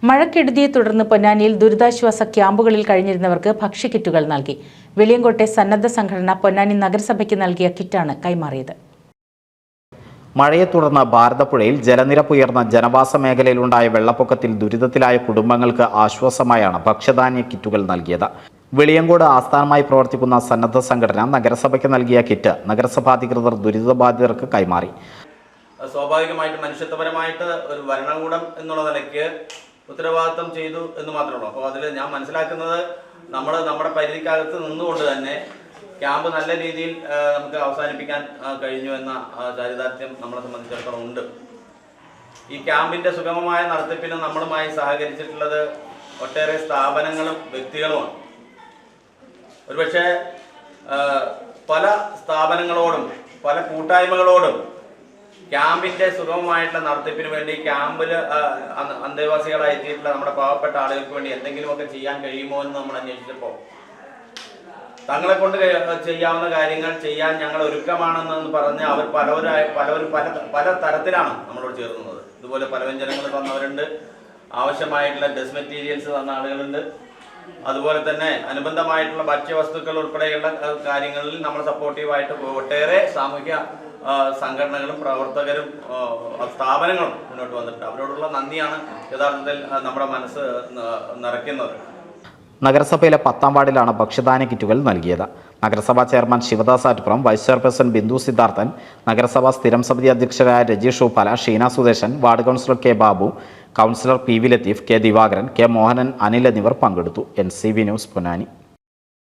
മഴക്കെടുതിയെ തുടർന്ന് പൊന്നാനിയിൽ ദുരിതാശ്വാസ ക്യാമ്പുകളിൽ കഴിഞ്ഞിരുന്നവർക്ക് ഭക്ഷ്യക്കിറ്റുകൾ നൽകി. വെളിയങ്കോട്ടെ സന്നദ്ധ സംഘടന പൊന്നാനി നഗരസഭയ്ക്ക് നൽകിയ കിറ്റാണ് കൈമാറിയത്. മഴയെ തുടർന്ന് ഭാരതപ്പുഴയിൽ ജലനിരപ്പ് ഉയർന്ന ജനവാസ മേഖലയിലുണ്ടായ വെള്ളപ്പൊക്കത്തിൽ ദുരിതത്തിലായ കുടുംബങ്ങൾക്ക് ആശ്വാസമായാണ് ഭക്ഷ്യധാന്യ കിറ്റുകൾ നൽകിയത്. വെളിയങ്കോട് ആസ്ഥാനമായി പ്രവർത്തിക്കുന്ന സന്നദ്ധ സംഘടന നഗരസഭയ്ക്ക് നൽകിയ കിറ്റ് നഗരസഭാധികൃതർ ദുരിതബാധിതർക്ക് കൈമാറി. സ്വാഭാവികമായിട്ട് മനുഷ്യത്വപരമായിട്ട് ഒരു ഭരണകൂടം എന്നുള്ള നിലയ്ക്ക് ഉത്തരവാദിത്വം ചെയ്തു എന്ന് മാത്രമേ ഉള്ളൂ. അപ്പോൾ അതിൽ ഞാൻ മനസ്സിലാക്കുന്നത് നമ്മുടെ പരിധിക്കകത്ത് നിന്നുകൊണ്ട് തന്നെ ക്യാമ്പ് നല്ല രീതിയിൽ നമുക്ക് അവസാനിപ്പിക്കാൻ കഴിഞ്ഞു എന്ന ചാരിതാർത്ഥ്യം നമ്മളെ സംബന്ധിച്ചിടത്തോളം ഉണ്ട്. ഈ ക്യാമ്പിൻ്റെ സുഗമമായ നടത്തിപ്പിന് നമ്മളുമായി സഹകരിച്ചിട്ടുള്ളത് ഒട്ടേറെ സ്ഥാപനങ്ങളും വ്യക്തികളുമാണ്. ഒരുപക്ഷെ പല സ്ഥാപനങ്ങളോടും പല കൂട്ടായ്മകളോടും ക്യാമ്പിൻ്റെ സുഗമമായിട്ടുള്ള നടത്തിപ്പിന് വേണ്ടി ക്യാമ്പിൽ അന്തേവാസികളായി എത്തിയിട്ടുള്ള നമ്മുടെ പാവപ്പെട്ട ആളുകൾക്ക് വേണ്ടി എന്തെങ്കിലുമൊക്കെ ചെയ്യാൻ കഴിയുമോ എന്ന് നമ്മൾ അന്വേഷിച്ചപ്പോൾ തങ്ങളെ കൊണ്ട് ചെയ്യാവുന്ന കാര്യങ്ങൾ ചെയ്യാൻ ഞങ്ങൾ ഒരുക്കമാണെന്ന് പറഞ്ഞ് അവർ പല തരത്തിലാണ് നമ്മളോട് ചേർന്നത്. ഇതുപോലെ പലവ്യഞ്ജനങ്ങൾ തന്നവരുണ്ട്, ആവശ്യമായിട്ടുള്ള ഡ്രസ് മെറ്റീരിയൽസ് തന്ന ആളുകളുണ്ട്, അതുപോലെ തന്നെ അനുബന്ധമായിട്ടുള്ള ഭക്ഷ്യവസ്തുക്കൾ ഉൾപ്പെടെയുള്ള കാര്യങ്ങളിൽ നമ്മൾ സപ്പോർട്ടീവായിട്ട് ഒട്ടേറെ സാമൂഹ്യ സംഘടനകളും പ്രവർത്തകരും സ്ഥാപനങ്ങളും മുന്നോട്ട് വന്നിട്ടുണ്ട്. അവരോടുള്ള നന്ദിയാണ് യഥാർത്ഥത്തിൽ നമ്മുടെ മനസ്സ് നിറയ്ക്കുന്നത്. നഗരസഭയിലെ 10ാം വാർഡിലാണ് ഭക്ഷ്യധാന്യ കിറ്റുകൾ നൽകിയത്. നഗരസഭാ chairman Shivadas Attupuram, vice chairperson Bindu Siddharthan, നഗരസഭാ സ്ഥിരം സമിതി അധ്യക്ഷരായ Rajeesh Uppala, Sheena Sudeshan, ward councillor K Babu, councillor P V Latheef, K Divakaran, K Mohanan, Anil എന്നിവർ പങ്കെടുത്തു. NCV news Ponnani.